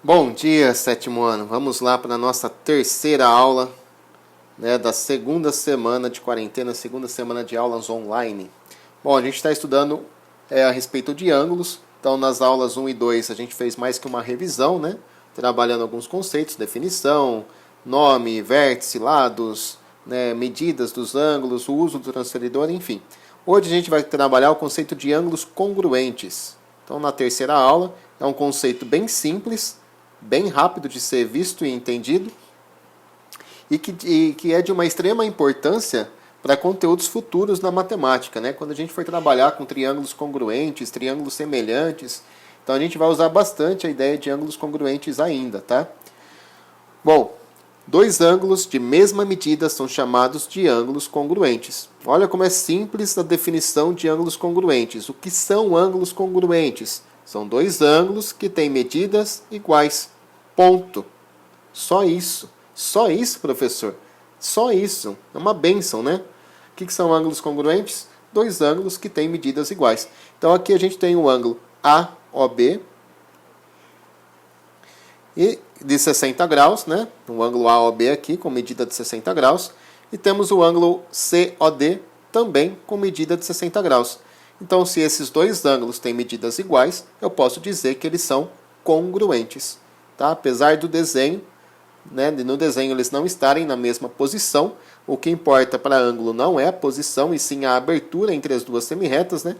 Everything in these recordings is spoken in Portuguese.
Bom dia, sétimo ano. Vamos lá para a nossa terceira aula, né, da segunda semana de quarentena, segunda semana de aulas online. Bom, a gente está estudando a respeito de ângulos. Então, nas aulas 1 e 2, a gente fez mais que uma revisão, né, trabalhando alguns conceitos, definição, nome, vértice, lados, né, medidas dos ângulos, o uso do transferidor, enfim. Hoje a gente vai trabalhar o conceito de ângulos congruentes. Então, na terceira aula, é um conceito bem simples, bem rápido de ser visto e entendido, e que é de uma extrema importância para conteúdos futuros na matemática, né? Quando a gente for trabalhar com triângulos congruentes, triângulos semelhantes, então a gente vai usar bastante a ideia de ângulos congruentes ainda, tá? Bom, dois ângulos de mesma medida são chamados de ângulos congruentes. Olha como é simples a definição de ângulos congruentes. O que são ângulos congruentes? São dois ângulos que têm medidas iguais. Ponto. Só isso. Só isso, professor. Só isso. É uma bênção, né? O que são ângulos congruentes? Dois ângulos que têm medidas iguais. Então aqui a gente tem o ângulo AOB e de 60 graus, né? O ângulo AOB aqui com medida de 60 graus. E temos o ângulo COD também com medida de 60 graus. Então, se esses dois ângulos têm medidas iguais, eu posso dizer que eles são congruentes. Tá? Apesar do desenho, né, no desenho eles não estarem na mesma posição, o que importa para ângulo não é a posição, e sim a abertura entre as duas semirretas. Né?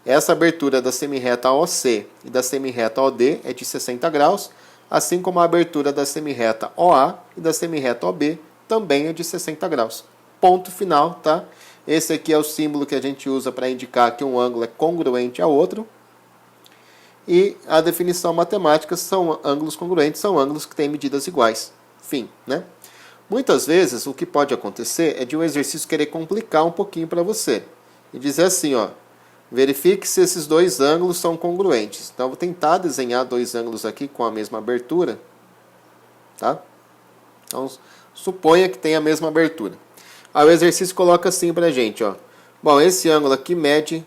Essa abertura da semirreta OC e da semirreta OD é de 60 graus, assim como a abertura da semirreta OA e da semirreta OB também é de 60 graus. Ponto final, tá? Esse aqui é o símbolo que a gente usa para indicar que um ângulo é congruente a outro. E a definição matemática são ângulos congruentes, são ângulos que têm medidas iguais. Fim, né? Muitas vezes o que pode acontecer é de um exercício querer complicar um pouquinho para você. E dizer assim, ó, verifique se esses dois ângulos são congruentes. Então eu vou tentar desenhar dois ângulos aqui com a mesma abertura. Tá? Então suponha que tem a mesma abertura. Aí o exercício coloca assim pra gente, ó. Bom, esse ângulo aqui mede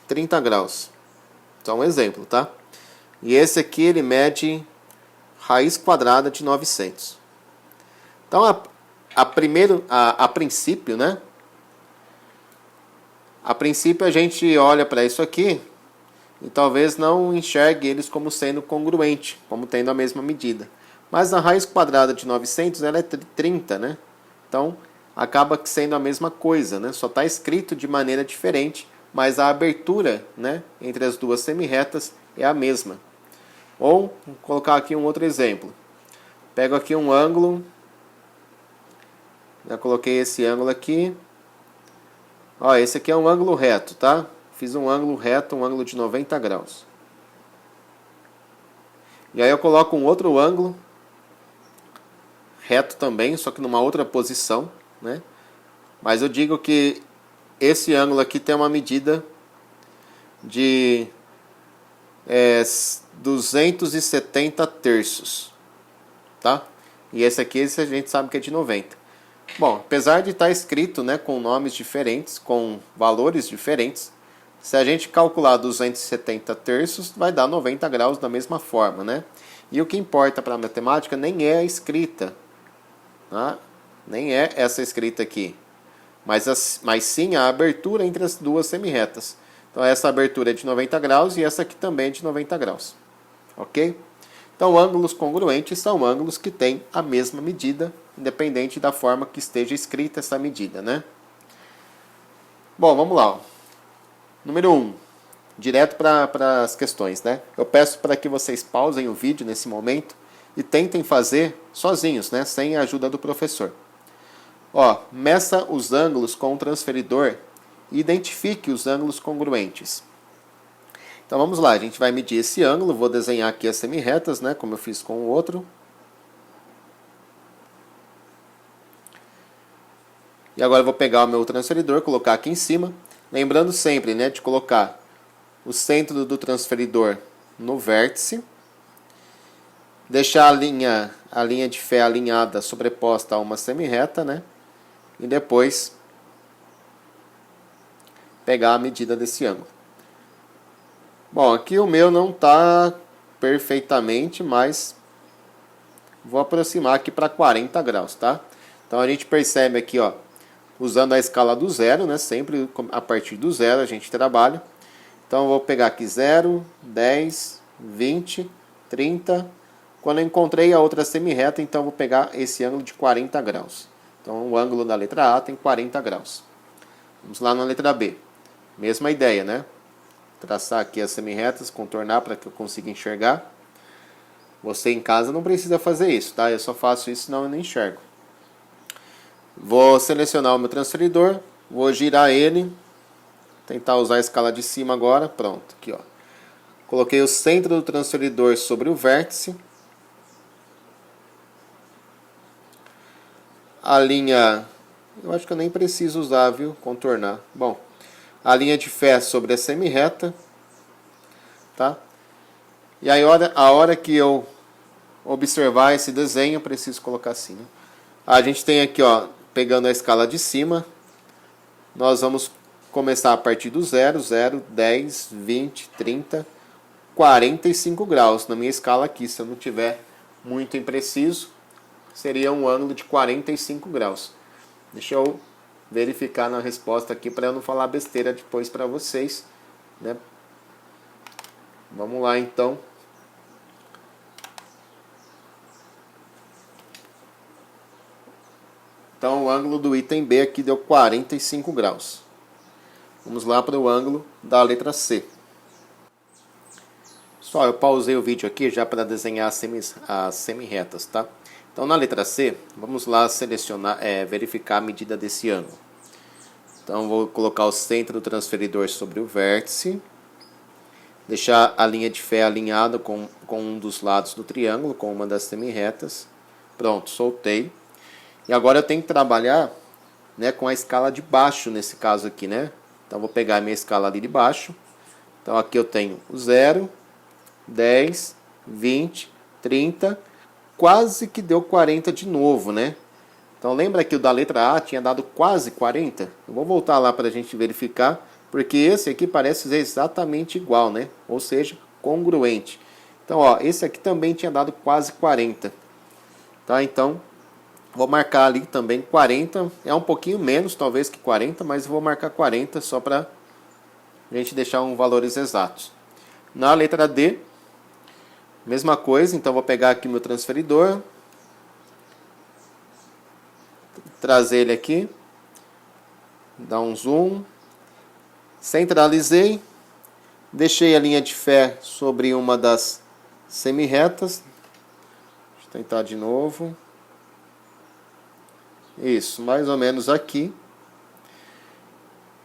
30 graus. Só um exemplo, tá? E esse aqui ele mede raiz quadrada de 900. Então, a princípio, né? A princípio a gente olha para isso aqui e talvez não enxergue eles como sendo congruente, como tendo a mesma medida. Mas a raiz quadrada de 900 ela é 30, né? Então, acaba sendo a mesma coisa, né? Só está escrito de maneira diferente, mas a abertura, né, entre as duas semirretas é a mesma. Ou, vou colocar aqui um outro exemplo. Pego aqui um ângulo, já coloquei esse ângulo aqui. Ó, esse aqui é um ângulo reto, tá? Fiz um ângulo reto, um ângulo de 90 graus. E aí eu coloco um outro ângulo reto também, só que numa outra posição, né? Mas eu digo que esse ângulo aqui tem uma medida de 270 terços, tá? E esse aqui a gente sabe que é de 90. Bom, apesar de estar escrito, né, com nomes diferentes, com valores diferentes, se a gente calcular 270 terços, vai dar 90 graus da mesma forma, né? E o que importa para a matemática nem é a escrita, tá? Nem é essa escrita aqui, mas sim a abertura entre as duas semirretas. Então essa abertura é de 90 graus e essa aqui também é de 90 graus. Ok? Então ângulos congruentes são ângulos que têm a mesma medida, independente da forma que esteja escrita essa medida, né? Bom, vamos lá. Ó. Número 1. Direto para as questões, né? Eu peço para que vocês pausem o vídeo nesse momento e tentem fazer sozinhos, né? Sem a ajuda do professor. Ó, meça os ângulos com o transferidor e identifique os ângulos congruentes. Então vamos lá, a gente vai medir esse ângulo, vou desenhar aqui as semirretas, né? Como eu fiz com o outro. E agora eu vou pegar o meu transferidor, colocar aqui em cima. Lembrando sempre, né, de colocar o centro do transferidor no vértice. Deixar a linha de fé alinhada, sobreposta a uma semirreta, né? E depois pegar a medida desse ângulo. Bom, aqui o meu não está perfeitamente, mas vou aproximar aqui para 40 graus, tá? Então a gente percebe aqui, ó, usando a escala do zero, né? Sempre a partir do zero a gente trabalha. Então eu vou pegar aqui 0, 10, 20, 30. Quando eu encontrei a outra semi-reta, então eu vou pegar esse ângulo de 40 graus. Então o ângulo da letra A tem 40 graus. Vamos lá na letra B. Mesma ideia, né? Traçar aqui as semi-retas, contornar para que eu consiga enxergar. Você em casa não precisa fazer isso, tá? Eu só faço isso, senão eu não enxergo. Vou selecionar o meu transferidor, vou girar ele, tentar usar a escala de cima agora, pronto, aqui ó. Coloquei o centro do transferidor sobre o vértice. A linha, eu acho que eu nem preciso usar, viu, contornar. Bom, a linha de fé sobre a semi-reta, tá? E aí a hora que eu observar esse desenho, eu preciso colocar assim, né? A gente tem aqui, ó, pegando a escala de cima, nós vamos começar a partir do 0, 0, 10, 20, 30, 45 graus. Na minha escala aqui, se eu não tiver muito impreciso, seria um ângulo de 45 graus. Deixa eu verificar na resposta aqui para eu não falar besteira depois para vocês, né? Vamos lá então. Então o ângulo do item B aqui deu 45 graus. Vamos lá para o ângulo da letra C. Só eu pausei o vídeo aqui já para desenhar as semi-retas, tá? Então na letra C, vamos lá selecionar, verificar a medida desse ângulo. Então vou colocar o centro do transferidor sobre o vértice. Deixar a linha de fé alinhada com um dos lados do triângulo, com uma das semi-retas. Pronto, soltei. E agora eu tenho que trabalhar, né, com a escala de baixo nesse caso aqui, né? Então vou pegar a minha escala ali de baixo. Então aqui eu tenho o 0, 10, 20, 30, quase que deu 40 de novo, né? Então lembra que o da letra A tinha dado quase 40? Eu vou voltar lá para a gente verificar, porque esse aqui parece ser exatamente igual, né? Ou seja, congruente. Então, ó, esse aqui também tinha dado quase 40. Tá? Então, vou marcar ali também 40. É um pouquinho menos, talvez, que 40, mas vou marcar 40 só para a gente deixar valores exatos. Na letra D, mesma coisa. Então, vou pegar aqui meu transferidor. Trazer ele aqui. Dar um zoom. Centralizei. Deixei a linha de fé sobre uma das semi-retas. Deixa eu tentar de novo. Isso, mais ou menos aqui.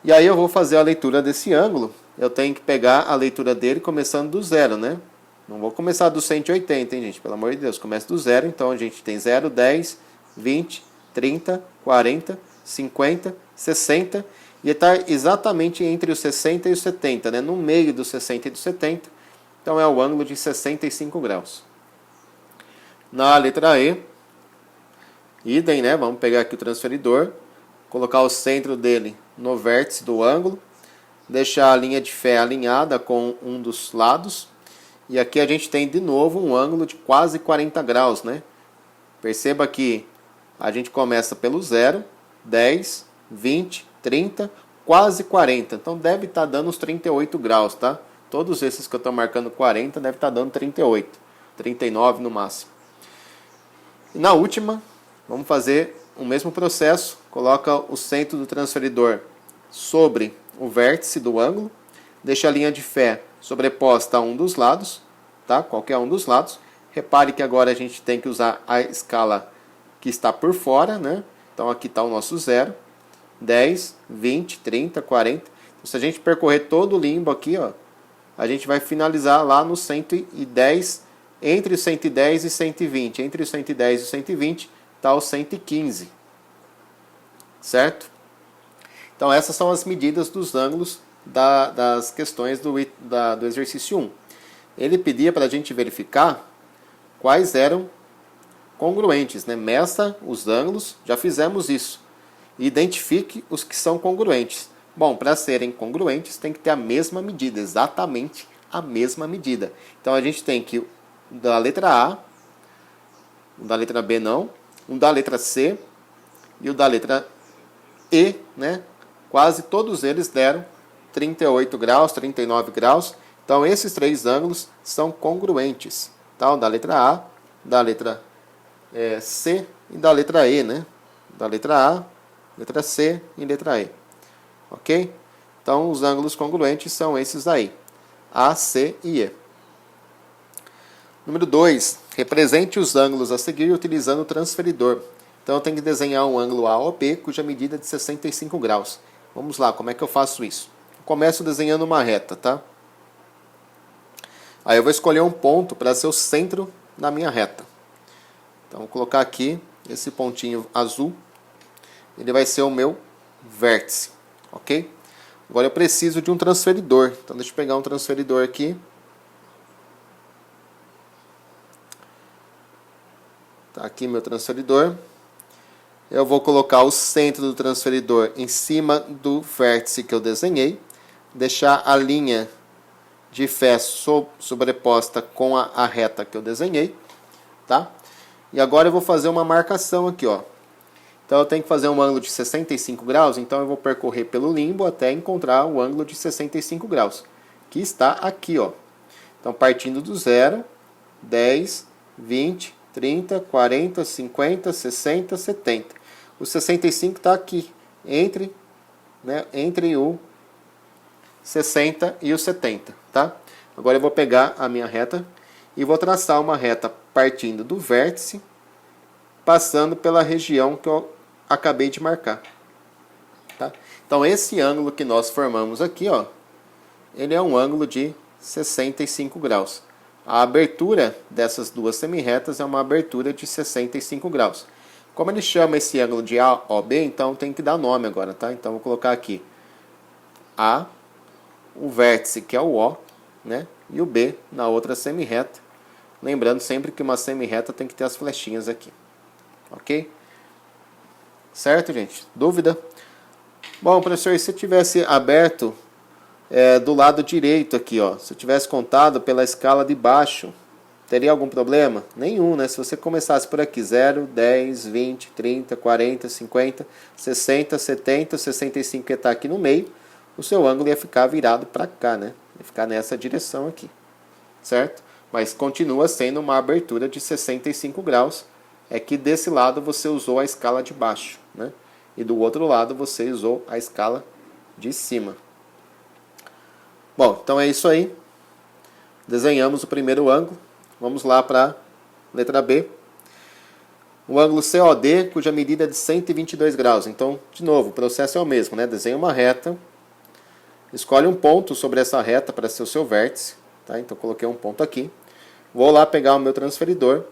E aí eu vou fazer a leitura desse ângulo. Eu tenho que pegar a leitura dele começando do zero, né? Não vou começar do 180, hein, gente? Pelo amor de Deus, começa do zero. Então a gente tem 0, 10, 20, 30, 40, 50, 60. E está exatamente entre os 60 e os 70, né? No meio dos 60 e dos 70. Então é o ângulo de 65 graus. Na letra E, idem, né? Vamos pegar aqui o transferidor, colocar o centro dele no vértice do ângulo, deixar a linha de fé alinhada com um dos lados. E aqui a gente tem de novo um ângulo de quase 40 graus, né? Perceba que a gente começa pelo 0, 10, 20, 30, quase 40. Então deve estar dando uns 38 graus, tá? Todos esses que eu estou marcando 40 deve estar dando 38, 39 no máximo. E na última, vamos fazer o mesmo processo. Coloca o centro do transferidor sobre o vértice do ângulo. Deixa a linha de fé sobreposta a um dos lados, tá? Qualquer um dos lados. Repare que agora a gente tem que usar a escala que está por fora, né? Então aqui está o nosso 0, 10, 20, 30, 40. Então, se a gente percorrer todo o limbo aqui, ó, a gente vai finalizar lá no 110, entre o 110 e 120. Entre o 110 e o 120 está o 115. Certo? Então essas são as medidas dos ângulos das questões do exercício 1. Ele pedia para a gente verificar quais eram congruentes, né? Meça os ângulos, já fizemos isso. Identifique os que são congruentes. Bom, para serem congruentes tem que ter a mesma medida, exatamente a mesma medida. Então a gente tem que o da letra A, o da letra B não, o da letra C e o da letra E, né? Quase todos eles deram 38 graus, 39 graus. Então esses três ângulos são congruentes. Tá? O da letra A, da letra C e da letra E, né? Da letra A, letra C e letra E. Ok? Então os ângulos congruentes são esses aí. A, C e E. Número 2. Represente os ângulos a seguir utilizando o transferidor. Então eu tenho que desenhar um ângulo AOB cuja medida é de 65 graus. Vamos lá, como é que eu faço isso? Eu começo desenhando uma reta, tá? Aí eu vou escolher um ponto para ser o centro da minha reta. Então vou colocar aqui esse pontinho azul. Ele vai ser o meu vértice, ok? Agora eu preciso de um transferidor. Então deixa eu pegar um transferidor aqui. Tá aqui meu transferidor. Eu vou colocar o centro do transferidor em cima do vértice que eu desenhei. Deixar a linha de fé sobreposta com a reta que eu desenhei. Tá? E agora eu vou fazer uma marcação aqui, ó. Então eu tenho que fazer um ângulo de 65 graus. Então eu vou percorrer pelo limbo até encontrar o ângulo de 65 graus. Que está aqui, ó. Então partindo do 0, 10, 20... 30, 40, 50, 60, 70. O 65 está aqui, entre o 60 e o 70. Tá? Agora eu vou pegar a minha reta e vou traçar uma reta partindo do vértice, passando pela região que eu acabei de marcar. Tá? Então esse ângulo que nós formamos aqui, ó, ele é um ângulo de 65 graus. A abertura dessas duas semirretas é uma abertura de 65 graus. Como ele chama esse ângulo de AOB, então tem que dar nome agora, tá? Então vou colocar aqui A, o vértice que é o O, né? E o B na outra semirreta. Lembrando sempre que uma semirreta tem que ter as flechinhas aqui. Ok? Certo, gente? Dúvida? Bom, professor, se eu tivesse aberto do lado direito aqui, ó, se eu tivesse contado pela escala de baixo, teria algum problema? Nenhum, né? Se você começasse por aqui, 0, 10, 20, 30, 40, 50, 60, 70, 65 que está aqui no meio, o seu ângulo ia ficar virado para cá, né? Ia ficar nessa direção aqui, certo? Mas continua sendo uma abertura de 65 graus, é que desse lado você usou a escala de baixo, né? E do outro lado você usou a escala de cima. Bom, então é isso aí. Desenhamos o primeiro ângulo. Vamos lá para a letra B. O ângulo COD, cuja medida é de 122 graus. Então, de novo, o processo é o mesmo, né? Desenha uma reta. Escolhe um ponto sobre essa reta para ser o seu vértice. Tá? Então, coloquei um ponto aqui. Vou lá pegar o meu transferidor.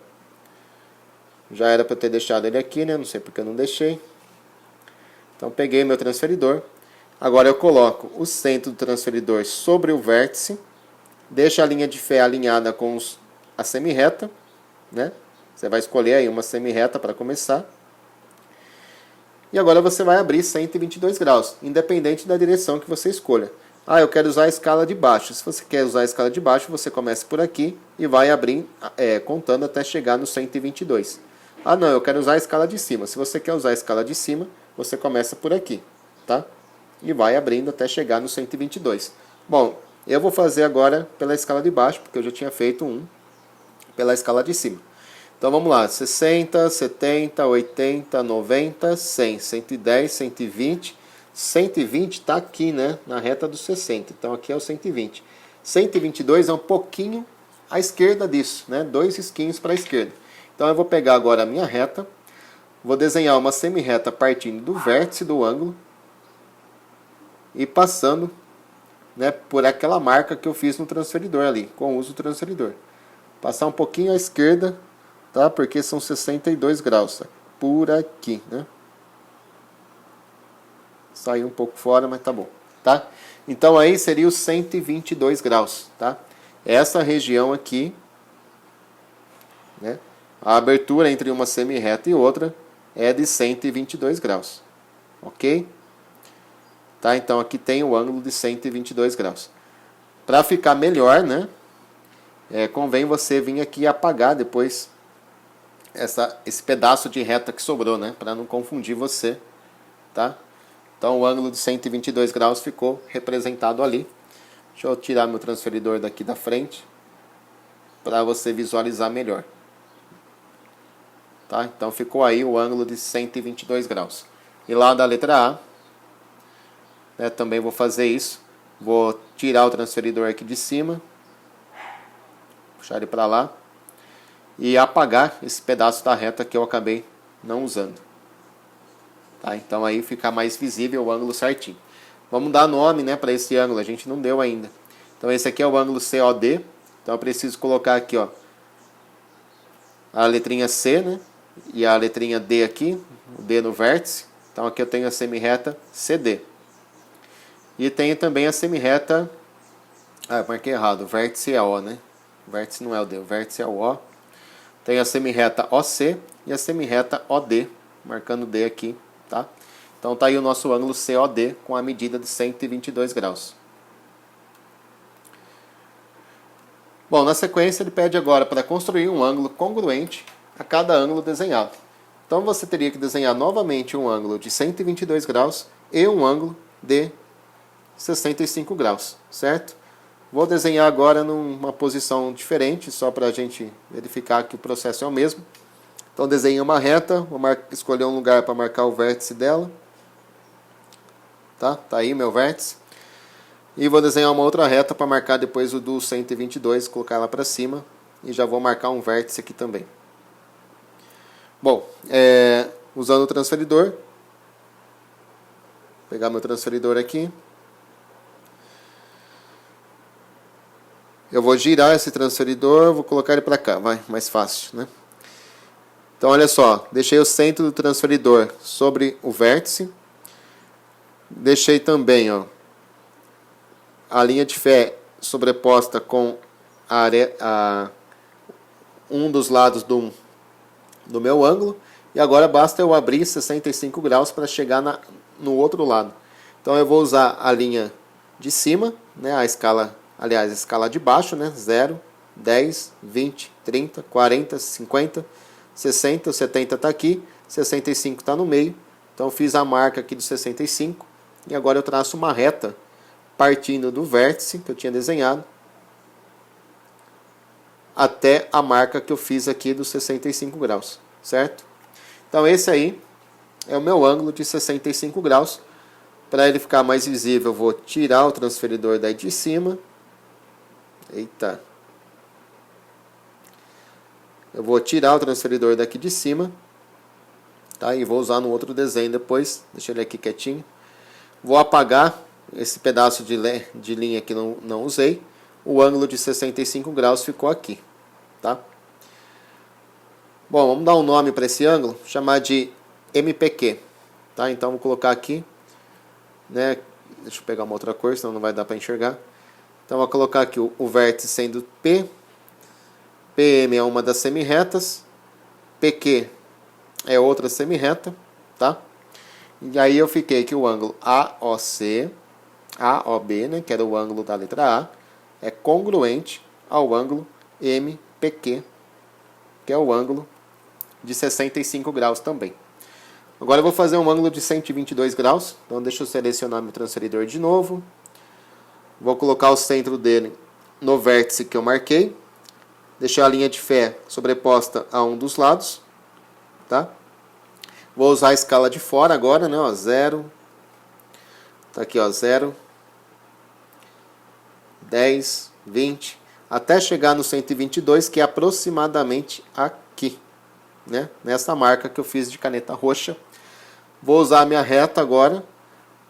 Já era para eu ter deixado ele aqui, né? Não sei porque eu não deixei. Então, peguei meu transferidor. Agora eu coloco o centro do transferidor sobre o vértice, deixo a linha de fé alinhada com a semirreta, né? Você vai escolher aí uma semirreta para começar. E agora você vai abrir 122 graus, independente da direção que você escolha. Ah, eu quero usar a escala de baixo. Se você quer usar a escala de baixo, você começa por aqui e vai abrir, contando até chegar no 122. Ah, não, eu quero usar a escala de cima. Se você quer usar a escala de cima, você começa por aqui, tá? E vai abrindo até chegar no 122. Bom, eu vou fazer agora pela escala de baixo, porque eu já tinha feito um pela escala de cima. Então vamos lá, 60, 70, 80, 90, 100, 110, 120. 120 está aqui, né, na reta dos 60, então aqui é o 120. 122 é um pouquinho à esquerda disso, né, 2 risquinhos para a esquerda. Então eu vou pegar agora a minha reta, vou desenhar uma semirreta partindo do vértice do ângulo, e passando, né, por aquela marca que eu fiz no transferidor ali, com o uso do transferidor. Passar um pouquinho à esquerda, tá? Porque são 62 graus, tá? Por aqui, né? Saiu um pouco fora, mas tá bom, tá? Então aí seria os 122 graus, tá? Essa região aqui, né? A abertura entre uma semirreta e outra é de 122 graus, ok? Tá? Então aqui tem o ângulo de 122 graus. Para ficar melhor, né? Convém você vir aqui e apagar depois esse pedaço de reta que sobrou, né? Para não confundir você, tá? Então o ângulo de 122 graus ficou representado ali. Deixa eu tirar meu transferidor daqui da frente para você visualizar melhor. Tá? Então ficou aí o ângulo de 122 graus. E lá da letra A, né, também vou fazer isso. Vou tirar o transferidor aqui de cima, puxar ele para lá e apagar esse pedaço da reta que eu acabei não usando. Tá? Então aí fica mais visível o ângulo certinho. Vamos dar nome, né, para esse ângulo, a gente não deu ainda. Então esse aqui é o ângulo COD. Então eu preciso colocar aqui, ó, a letrinha C, né, e a letrinha D aqui, o D no vértice. Então aqui eu tenho a semirreta CD. E tenho também a semirreta... Ah, eu marquei errado, o vértice é O, né? O vértice não é o D, o vértice é o O. Tenho a semirreta OC e a semirreta OD, marcando D aqui, tá? Então tá aí o nosso ângulo COD com a medida de 122 graus. Bom, na sequência ele pede agora para construir um ângulo congruente a cada ângulo desenhado. Então você teria que desenhar novamente um ângulo de 122 graus e um ângulo de 65 graus, certo? Vou desenhar agora numa posição diferente, só para a gente verificar que o processo é o mesmo. Então desenhei uma reta, vou escolher um lugar para marcar o vértice dela. Tá aí meu vértice. E vou desenhar uma outra reta para marcar depois o do 122, colocar ela para cima. E já vou marcar um vértice aqui também. Bom, usando o transferidor. Vou pegar meu transferidor aqui. Eu vou girar esse transferidor, vou colocar ele para cá, vai, mais fácil, né? Então olha só, deixei o centro do transferidor sobre o vértice. Deixei também, ó, a linha de fé sobreposta com um dos lados do meu ângulo. E agora basta eu abrir 65 graus para chegar no outro lado. Então eu vou usar a linha de cima, né, a escala de baixo, né, 0, 10, 20, 30, 40, 50, 60, 70 está aqui, 65 está no meio. Então eu fiz a marca aqui do 65 e agora eu traço uma reta partindo do vértice que eu tinha desenhado até a marca que eu fiz aqui dos 65 graus, certo? Então esse aí é o meu ângulo de 65 graus. Para ele ficar mais visível, eu vou tirar o transferidor daí de cima. Eita! Eu vou tirar o transferidor daqui de cima, tá? E vou usar no outro desenho depois. Deixa ele aqui quietinho. Vou apagar esse pedaço de linha que não usei. O ângulo de 65 graus ficou aqui, tá? Bom, vamos dar um nome para esse ângulo, chamar de MPQ, tá? Então vou colocar aqui, né? Deixa eu pegar uma outra cor, senão não vai dar para enxergar. Então vou colocar aqui o vértice sendo P, PM é uma das semirretas, PQ é outra semirreta, tá? E aí eu fiquei que o ângulo AOC, AOB, né, que era o ângulo da letra A, é congruente ao ângulo MPQ, que é o ângulo de 65 graus também. Agora eu vou fazer um ângulo de 122 graus, então deixa eu selecionar meu transferidor de novo. Vou colocar o centro dele no vértice que eu marquei. Deixar a linha de fé sobreposta a um dos lados, tá? Vou usar a escala de fora agora, né, ó, 0. Tá aqui, ó, 0, 10, 20, até chegar no 122, que é aproximadamente aqui, né? Nessa marca que eu fiz de caneta roxa. Vou usar a minha reta agora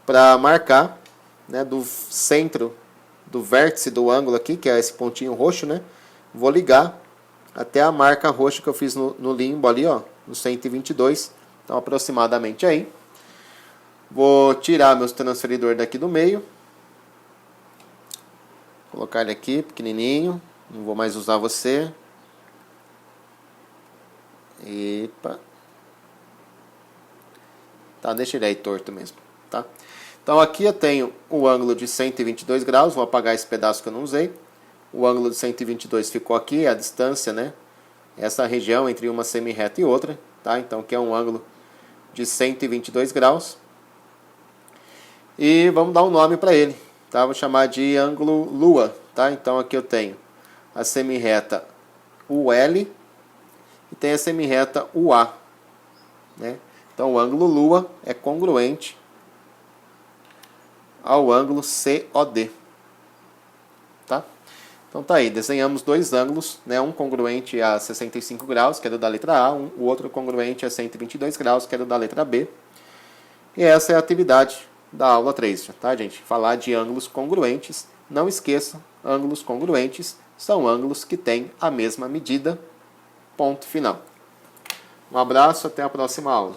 para marcar, né, do centro do vértice do ângulo aqui, que é esse pontinho roxo, né? Vou ligar até a marca roxa que eu fiz no limbo ali, ó, no 122. Então aproximadamente aí. Vou tirar meu transferidor daqui do meio. Colocar ele aqui, pequenininho. Não vou mais usar você. Epa. Tá, deixa ele aí torto mesmo, tá? Então aqui eu tenho o ângulo de 122 graus, vou apagar esse pedaço que eu não usei. O ângulo de 122 ficou aqui, a distância, né? Essa região entre uma semirreta e outra, tá? Então aqui é um ângulo de 122 graus. E vamos dar um nome para ele, tá? Vou chamar de ângulo Lua, tá? Então aqui eu tenho a semirreta UL e tem a semirreta UA, né? Então o ângulo Lua é congruente ao ângulo COD, tá? Então tá aí, desenhamos dois ângulos, né? Um congruente a 65 graus, que é do da letra A, o outro congruente a 122 graus, que é do da letra B. E essa é a atividade da aula 3, tá, gente? Falar de ângulos congruentes. Não esqueça, ângulos congruentes são ângulos que têm a mesma medida. Ponto final. Um abraço, até a próxima aula.